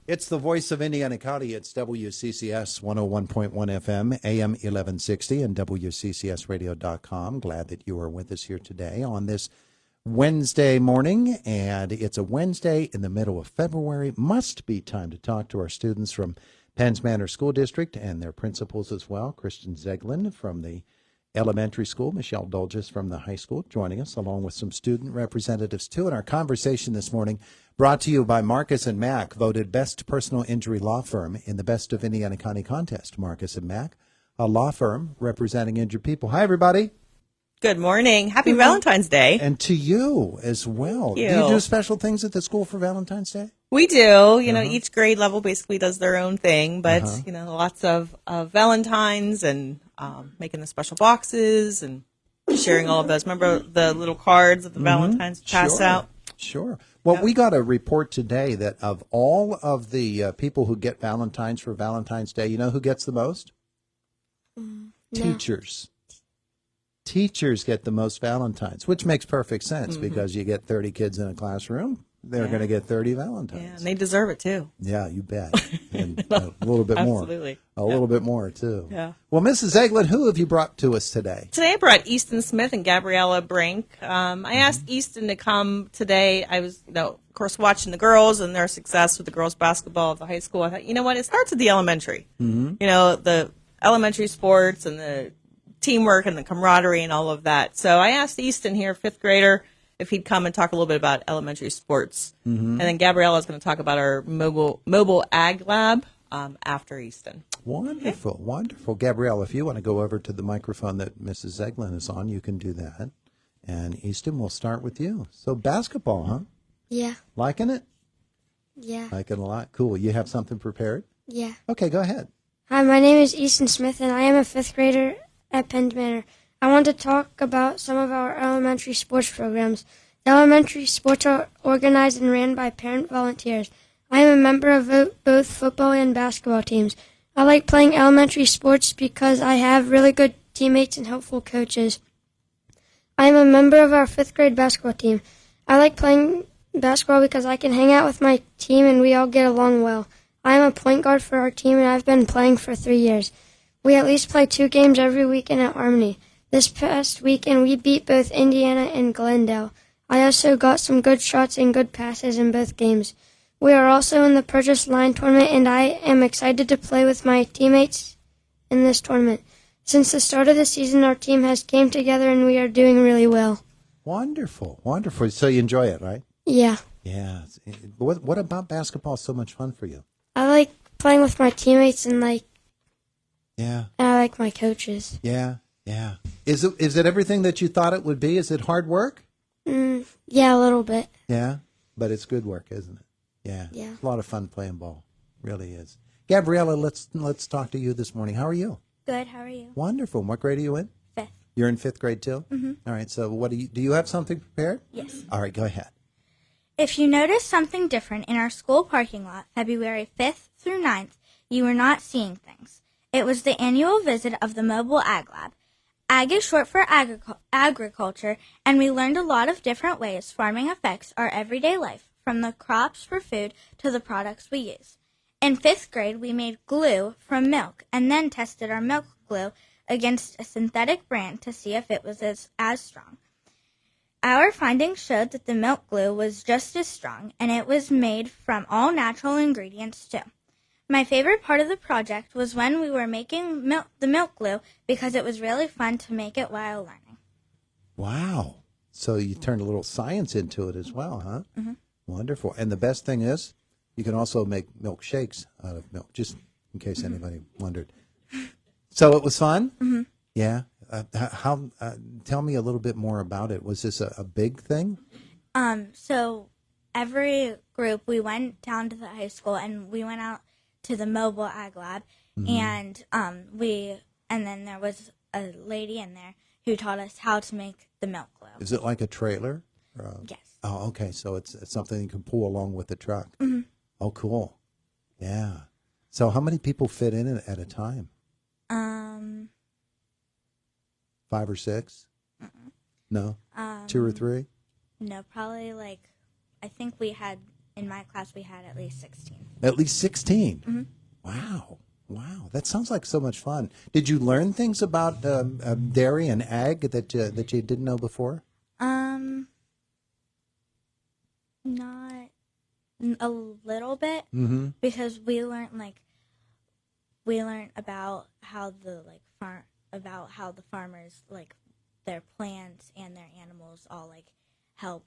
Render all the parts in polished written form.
It's the voice of Indiana County. It's WCCS 101.1 FM, AM 1160, and WCCSradio.com. Glad that you are with us here today on this Wednesday morning. And it's a Wednesday in the middle of February. Must be time to talk to our students from Penns Manor School District and their principals as well. Kristen Zeglin from the elementary school, Michelle Dolges from the high school joining us, along with some student representatives too. And our conversation this morning brought to you by Marcus & Mack, voted best personal injury law firm in the Best of Indiana County contest. Marcus & Mack, a law firm representing injured people. Hi, everybody. Good morning. Happy Valentine's Day. And to you as well. Thank you. Do you do special things at the school for Valentine's Day? We do. You know, each grade level basically does their own thing, but, you know, lots of Valentines and making the special boxes and sharing all of those. Remember the little cards that the Valentines pass out? Sure. Well, we got a report today that of all of the people who get Valentines for Valentine's Day, you know who gets the most? No. Teachers. Teachers get the most Valentines, which makes perfect sense because you get 30 kids in a classroom. They're going to get 30 Valentines. Yeah, and they deserve it, too. Yeah, you bet. And a little bit more. Absolutely. A little bit more, too. Yeah. Well, Mrs. Eglin, who have you brought to us today? Today I brought Easton Smith and Gabriella Brink. I asked Easton to come today. I was, of course, watching the girls and their success with the girls' basketball at the high school. I thought, you know what, it starts at the elementary. You know, the elementary sports and the teamwork and the camaraderie and all of that. So I asked Easton here, fifth grader, if he'd come and talk a little bit about elementary sports. And then Gabriella is going to talk about our mobile ag lab after Easton. Wonderful, wonderful. Gabrielle, if you want to go over to the microphone that Mrs. Eglin is on, you can do that. And Easton, we'll start with you. So basketball, huh? Yeah. Liking it? Yeah. Liking it a lot. Cool. You have something prepared? Yeah. Okay, go ahead. Hi, my name is Easton Smith, and I am a fifth grader at Penns Manor. I want to talk about some of our elementary sports programs. The elementary sports are organized and ran by parent volunteers. I am a member of both football and basketball teams. I like playing elementary sports because I have really good teammates and helpful coaches. I am a member of our fifth grade basketball team. I like playing basketball because I can hang out with my team and we all get along well. I am a point guard for our team and I've been playing for 3 years. We at least play 2 games every weekend at Harmony. This past weekend, we beat both Indiana and Glendale. I also got some good shots and good passes in both games. We are also in the Purchase Line tournament, and I am excited to play with my teammates in this tournament. Since the start of the season, our team has came together, and we are doing really well. Wonderful, wonderful. So you enjoy it, right? Yeah. Yeah. What about basketball is so much fun for you? I like playing with my teammates, and Yeah. I like my coaches. Yeah. Yeah. Is it everything that you thought it would be? Is it hard work? Yeah, a little bit. Yeah. But it's good work, isn't it? Yeah. Yeah. It's a lot of fun playing ball. Really is. Gabriella, let's talk to you this morning. How are you? Good. How are you? Wonderful. What grade are you in? Fifth. You're in fifth grade too? Mm-hmm. All right. So what do you have something prepared? Yes. All right. Go ahead. If you notice something different in our school parking lot, February 5th through 9th, you were not seeing things. It was the annual visit of the Mobile Ag Lab. Ag is short for agriculture, and we learned a lot of different ways farming affects our everyday life, from the crops for food to the products we use. In 5th grade, we made glue from milk and then tested our milk glue against a synthetic brand to see if it was as strong. Our findings showed that the milk glue was just as strong, and it was made from all natural ingredients too. My favorite part of the project was when we were making the milk glue because it was really fun to make it while learning. Wow. So you turned a little science into it as well, huh? Mm-hmm. Wonderful. And the best thing is you can also make milkshakes out of milk, just in case anybody wondered. So it was fun? Mm-hmm. Yeah. Tell me a little bit more about it. Was this a big thing? So every group, we went down to the high school and we went out to the Mobile Ag Lab, and then there was a lady in there who taught us how to make the milk glue. Is it like a trailer? Yes. Oh, okay. So it's something you can pull along with the truck. Mm-hmm. Oh, cool. Yeah. So how many people fit in it at a time? 5 or 6? Mm-mm. No? 2 or 3? No, probably I think we had in my class we had at least 16. At least 16? Mm-hmm. Wow. Wow. That sounds like so much fun. Did you learn things about dairy and ag that you didn't know before? Not a little bit, because we learned about how the farmers, like, their plants and their animals all like help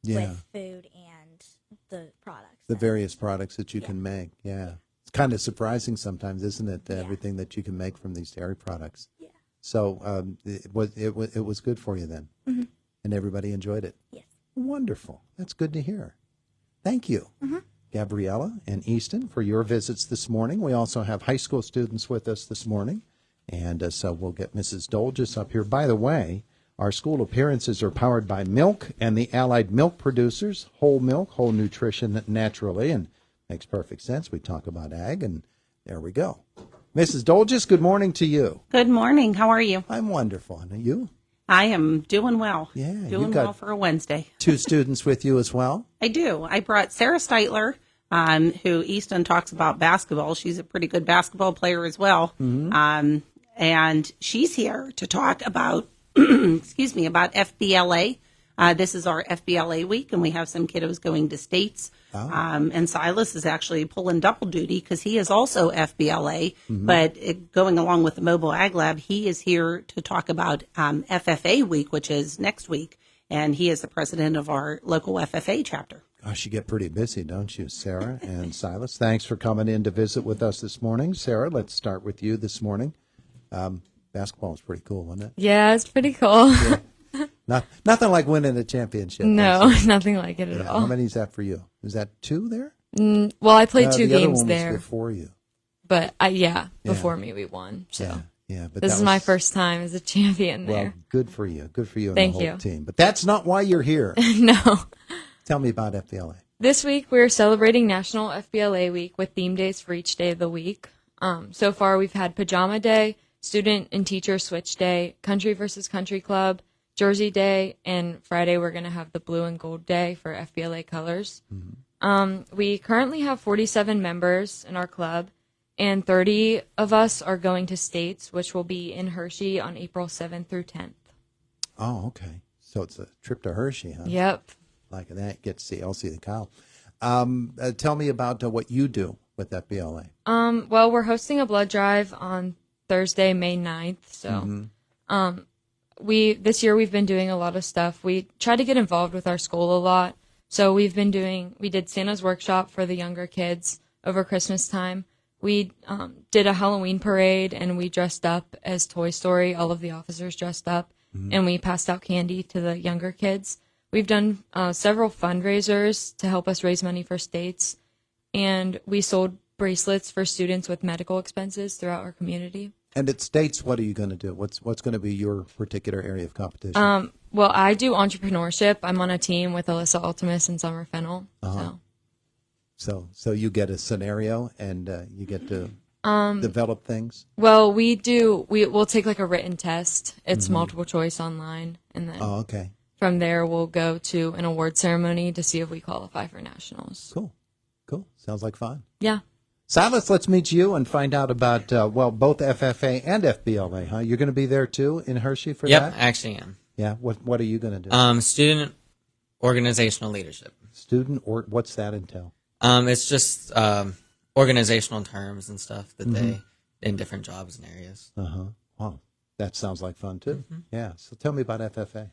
with food and the products. The various products that you can make. Yeah. It's kind of surprising sometimes, isn't it? Everything that you can make from these dairy products. Yeah. So it was good for you then, and everybody enjoyed it. Yes. Wonderful. That's good to hear. Thank you, Gabriella and Easton, for your visits this morning. We also have high school students with us this morning, and so we'll get Mrs. Dolges up here. By the way, our school appearances are powered by milk and the allied milk producers, whole milk, whole nutrition naturally, and makes perfect sense. We talk about ag, and there we go. Mrs. Dolges, good morning to you. Good morning. How are you? I'm wonderful. And you? I am doing well. Yeah, doing well for a Wednesday. 2 students with you as well? I do. I brought Sarah Steitler, who Easton talks about basketball. She's a pretty good basketball player as well. And she's here to talk about, about FBLA. This is our FBLA week, and we have some kiddos going to states. And Silas is actually pulling double duty because he is also FBLA, but going along with the Mobile Ag Lab, he is here to talk about FFA week, which is next week, and he is the president of our local FFA chapter. Gosh, you get pretty busy, don't you, Sarah and Silas? Thanks for coming in to visit with us this morning. Sarah, let's start with you this morning. Basketball was pretty cool, wasn't it? Yeah, it's pretty cool. Yeah. Nothing like winning a championship. No, nothing like it at all. How many is that for you? Is that 2 there? Well, I played 2 the other games one there. Was before you. But, before me we won. So Yeah, but this is my first time as a champion there. Well, good for you. Good for you and Thank the whole you. team. But that's not why you're here. No. Tell me about FBLA. This week we're celebrating National FBLA Week with theme days for each day of the week. So far we've had Pajama Day, Student and Teacher Switch Day, Country versus Country Club, Jersey Day, and Friday we're going to have the Blue and Gold Day for FBLA colors. We currently have 47 members in our club, and 30 of us are going to states, which will be in Hershey on April 7th through 10th. Oh, okay. So it's a trip to Hershey, huh? Yep. Like that, get to see Elsie the cow. Tell me about what you do with FBLA. Well, we're hosting a blood drive on Thursday, May 9th. So this year we've been doing a lot of stuff. We try to get involved with our school a lot. So we did Santa's workshop for the younger kids over Christmas time. We did a Halloween parade, and we dressed up as Toy Story. All of the officers dressed up, and we passed out candy to the younger kids. We've done several fundraisers to help us raise money for states, and we sold bracelets for students with medical expenses throughout our community. And at states, what are you going to do? What's going to be your particular area of competition? Well, I do entrepreneurship. I'm on a team with Alyssa Altimus and Summer Fennell. So you get a scenario and you get to develop things? Well, we'll take like a written test. It's multiple choice online, and then from there we'll go to an award ceremony to see if we qualify for nationals. Cool. Sounds like fun. Yeah. Silas, let's meet you and find out about, both FFA and FBLA, huh? You're going to be there, too, in Hershey for that? Yep, I actually am. Yeah, what are you going to do? Student organizational leadership. What's that entail? It's just organizational terms and stuff that they, in different jobs and areas. Wow, that sounds like fun, too. Yeah, so tell me about FFA.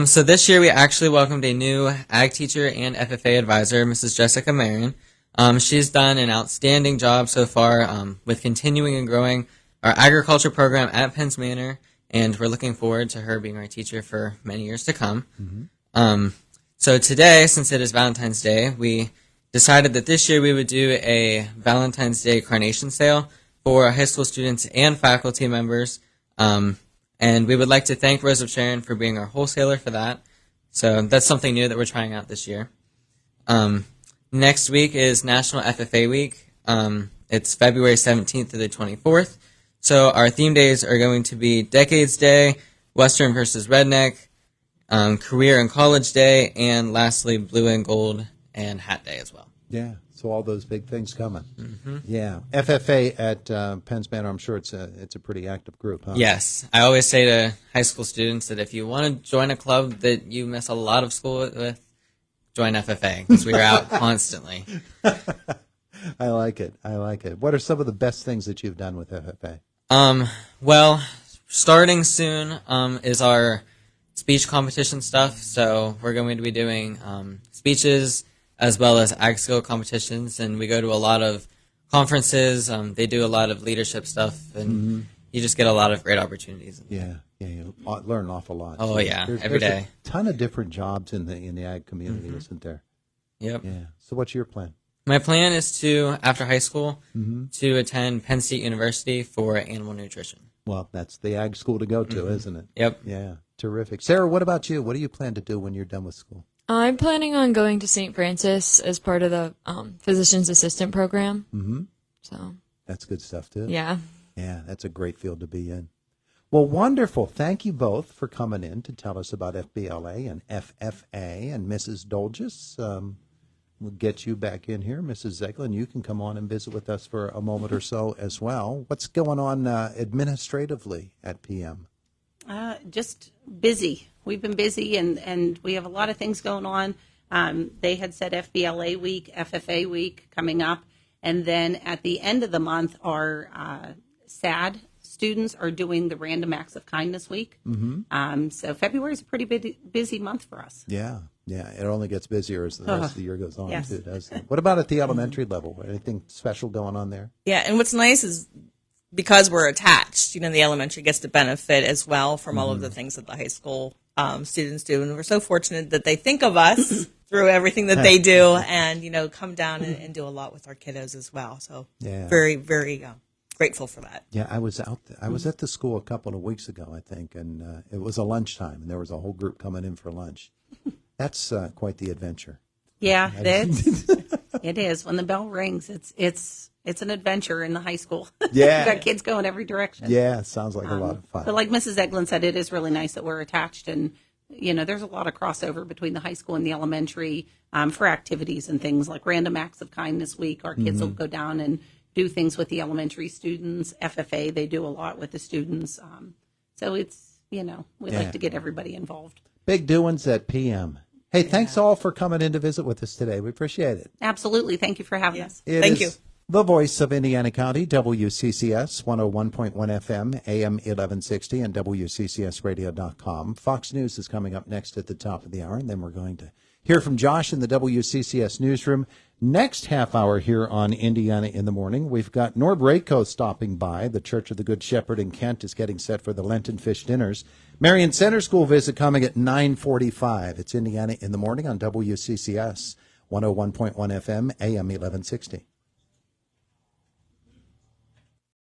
So this year we actually welcomed a new ag teacher and FFA advisor, Mrs. Jessica Marion. She's done an outstanding job so far with continuing and growing our agriculture program at Penns Manor, and we're looking forward to her being our teacher for many years to come. So today, since it is Valentine's Day, we decided that this year we would do a Valentine's Day carnation sale for high school students and faculty members, and we would like to thank Rose of Sharon for being our wholesaler for that. So that's something new that we're trying out this year. Next week is National FFA Week. It's February 17th to the 24th. So our theme days are going to be Decades Day, Western versus Redneck, Career and College Day, and lastly, Blue and Gold and Hat Day as well. Yeah, so all those big things coming. Mm-hmm. Yeah, FFA at Penns Manor. I'm sure it's a pretty active group, huh? Yes, I always say to high school students that if you want to join a club that you miss a lot of school with, join FFA because we are out constantly. I like it. I like it. What are some of the best things that you've done with FFA? Well, starting soon is our speech competition stuff. So we're going to be doing speeches as well as ag skill competitions, and we go to a lot of conferences. They do a lot of leadership stuff, and you just get a lot of great opportunities. Yeah, you learn an awful lot. Oh, yeah, every there's day. A ton of different jobs in the ag community, isn't there? Yep. Yeah. So what's your plan? My plan is to, after high school, to attend Penn State University for animal nutrition. Well, that's the ag school to go to, isn't it? Yep. Yeah, terrific. Sarah, what about you? What do you plan to do when you're done with school? I'm planning on going to St. Francis as part of the physician's assistant program. Mm-hmm. So that's good stuff, too. Yeah. Yeah, that's a great field to be in. Well, wonderful. Thank you both for coming in to tell us about FBLA and FFA. And Mrs. Dolges, we'll get you back in here. Mrs. Zeglin, you can come on and visit with us for a moment or so as well. What's going on administratively at PM? Just busy. We've been busy, and we have a lot of things going on. They had said FBLA week, FFA week coming up, and then at the end of the month, our SAD students are doing the Random Acts of Kindness week. So February is a pretty busy month for us. Yeah, it only gets busier as the rest of the year goes on, yes. too, doesn't it? What about at the elementary level? Anything special going on there? Yeah, and what's nice is because we're attached, the elementary gets to benefit as well from all of the things that the high school students do. And we're so fortunate that they think of us through everything that they do and, come down and do a lot with our kiddos as well. So very, very grateful for that. Yeah, I was out there. I was at the school a couple of weeks ago, I think, and it was a lunchtime, and there was a whole group coming in for lunch. That's quite the adventure. Yeah, it is. When the bell rings, it's an adventure in the high school. Yeah. You've got kids going every direction. Yeah, sounds like a lot of fun. But like Mrs. Eglin said, it is really nice that we're attached, and there's a lot of crossover between the high school and the elementary for activities and things like Random Acts of Kindness Week. Our kids will go down and do things with the elementary students. FFA, they do a lot with the students. So it's, we like to get everybody involved. Big doings at PM. Hey, thanks all for coming in to visit with us today. We appreciate it. Absolutely. Thank you for having us. Thank you. The voice of Indiana County, WCCS 101.1 FM, AM 1160, and WCCSradio.com. Fox News is coming up next at the top of the hour, and then we're going to hear from Josh in the WCCS newsroom. Next half hour here on Indiana in the Morning, we've got Norb Rako stopping by. The Church of the Good Shepherd in Kent is getting set for the Lenten fish dinners. Marion Center School visit coming at 9:45. It's Indiana in the Morning on WCCS 101.1 FM, AM 1160.